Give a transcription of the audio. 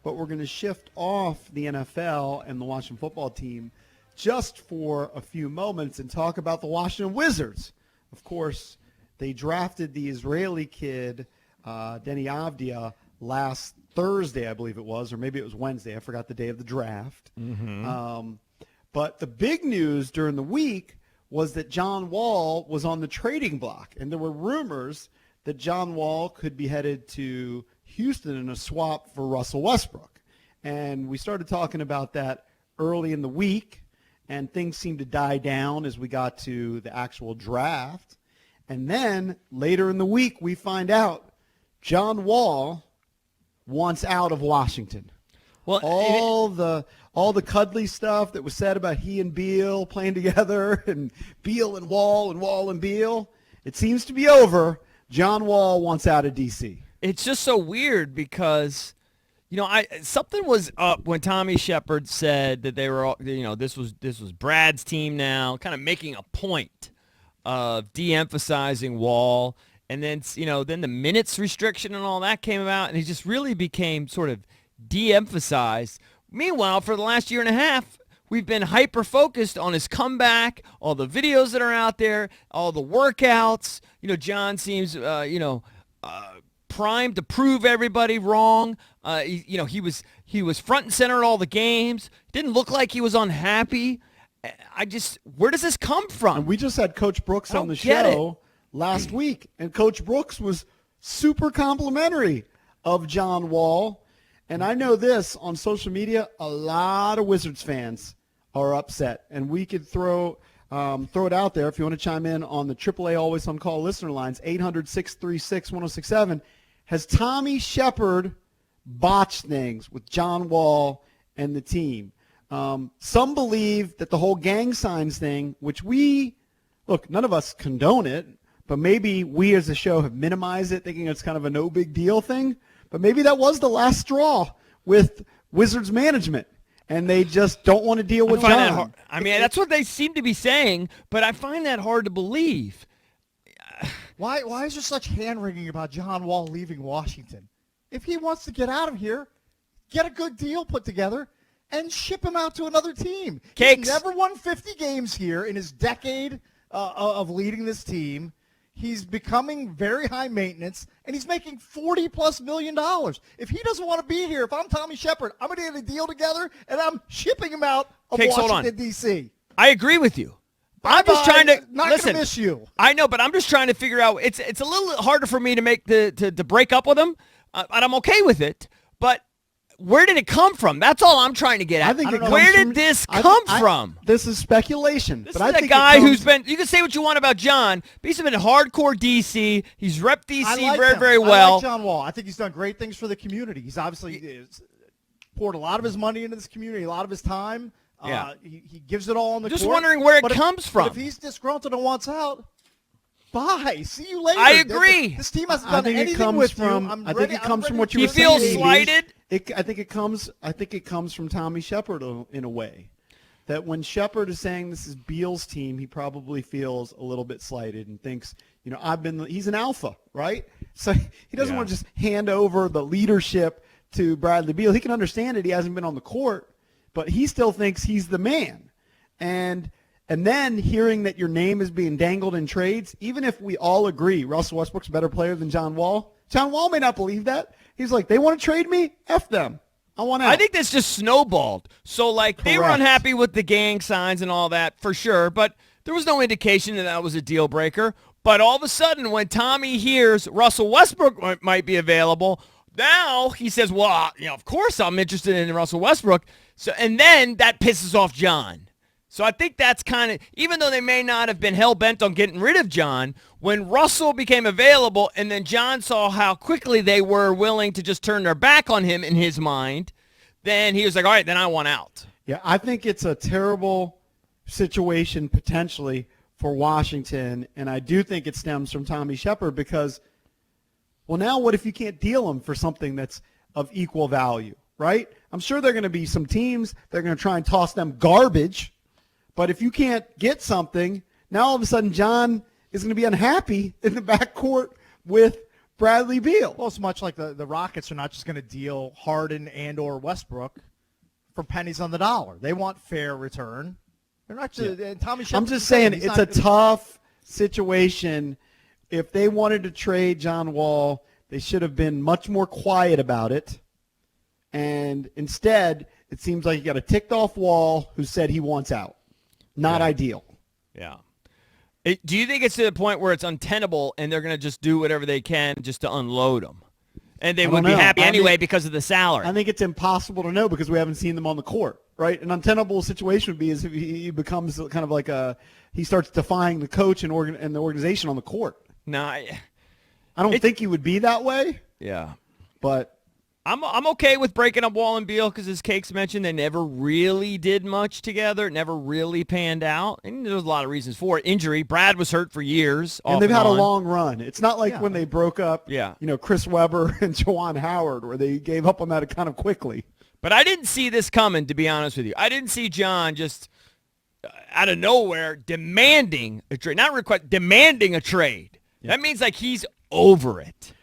but we're going to shift off the NFL and the Washington football team just for a few moments and talk about the Washington Wizards. Of course, they drafted the Israeli kid, Deni Avdia, last Thursday, I believe it was, or maybe it was Wednesday. I forgot the day of the draft. Mm-hmm. But the big news during the week was that John Wall was on the trading block, and there were rumors that John Wall could be headed to Houston in a swap for Russell Westbrook. And we started talking about that early in the week, and things seemed to die down as we got to the actual draft. And then later in the week, we find out John Wall wants out of Washington. Well, all the cuddly stuff that was said about he and Beal playing together and Beal and Wall and Beal, it seems to be over. John Wall wants out of D.C. It's just so weird because, something was up when Tommy Shepard said that they were all, this was Brad's team now, kind of making a point of de-emphasizing Wall. And then, then the minutes restriction and all that came about, and he just really became sort of de-emphasized. Meanwhile, for the last year and a half, we've been hyper-focused on his comeback, all the videos that are out there, all the workouts. John seems, primed to prove everybody wrong. He was front and center at all the games. Didn't look like he was unhappy. Where does this come from? And we just had Coach Brooks on the show last week, and Coach Brooks was super complimentary of John Wall. And I know this, on social media, a lot of Wizards fans are upset. And we could throw it out there if you want to chime in on the AAA Always On Call listener lines, 800-636-1067. Has Tommy Shepard botched things with John Wall and the team? Some believe that the whole gang signs thing, which none of us condone it, but maybe we as a show have minimized it, thinking it's kind of a no big deal thing. But maybe that was the last straw with Wizards management, and they just don't want to deal with John. That's what they seem to be saying, but I find that hard to believe. Why is there such hand-wringing about John Wall leaving Washington? If he wants to get out of here, get a good deal put together and ship him out to another team. Cakes. He's never won 50 games here in his decade of leading this team. He's becoming very high maintenance, and he's making $40+ million. If he doesn't want to be here, if I'm Tommy Shepard, I'm going to get a deal together, and I'm shipping him out of Washington, D.C. I agree with you. I'm just trying to listen. Miss you. I know, but I'm just trying to figure out. It's a little harder for me to make to break up with him, and I'm okay with it. But where did it come from? That's all I'm trying to get at. Where did this come from? This is speculation. This is a guy who's been. You can say what you want about John, but he's been in hardcore DC. He's repped DC very well. I like John Wall. I think he's done great things for the community. He's obviously poured a lot of his money into this community, a lot of his time. Yeah. He gives it all on the court. Just wondering where it comes from. But if he's disgruntled and wants out, bye. See you later. I agree. This team hasn't done anything with you. I think it comes from what you were saying. He feels slighted. I think it comes from Tommy Shepard in a way. That when Shepard is saying this is Beal's team, he probably feels a little bit slighted and thinks, he's an alpha, right? So he doesn't want to just hand over the leadership to Bradley Beal. He can understand it. He hasn't been on the court, but he still thinks he's the man. And then hearing that your name is being dangled in trades, even if we all agree Russell Westbrook's a better player than John Wall may not believe that. He's like, they want to trade me? F them. I want out. I think this just snowballed. So, they were unhappy with the gang signs and all that, for sure, but there was no indication that was a deal breaker. But all of a sudden, when Tommy hears Russell Westbrook might be available, now he says, well, of course I'm interested in Russell Westbrook. So, and then that pisses off John. So I think that's kind of, even though they may not have been hell-bent on getting rid of John, when Russell became available and then John saw how quickly they were willing to just turn their back on him in his mind, then he was like, all right, then I want out. Yeah, I think it's a terrible situation potentially for Washington, and I do think it stems from Tommy Shepard because, well, now what if you can't deal him for something that's of equal value, right? I'm sure there are going to be some teams that are going to try and toss them garbage. But if you can't get something, now all of a sudden John is going to be unhappy in the backcourt with Bradley Beal. Well, it's much like the Rockets are not just going to deal Harden and or Westbrook for pennies on the dollar. They want fair return. They're not just and Tommy I'm just saying it's a tough situation. If they wanted to trade John Wall, they should have been much more quiet about it. And instead, it seems like you got a ticked-off Wall who said he wants out. Not ideal. Yeah. Do you think it's to the point where it's untenable and they're going to just do whatever they can just to unload them? And they would be happy anyway because of the salary. I think it's impossible to know because we haven't seen them on the court, right? An untenable situation would be is if he becomes kind of like he starts defying the coach and the organization on the court. No, I don't think he would be that way. Yeah. But I'm okay with breaking up Wall and Beal because, as Cakes mentioned, they never really did much together. It never really panned out. And there was a lot of reasons for it. Injury. Brad was hurt for years. And they've had a long run. It's not like when they broke up, Chris Webber and Juwan Howard, where they gave up on that kind of quickly. But I didn't see this coming, to be honest with you. I didn't see John just out of nowhere demanding a trade. Not demanding a trade. Yeah. That means like he's over it.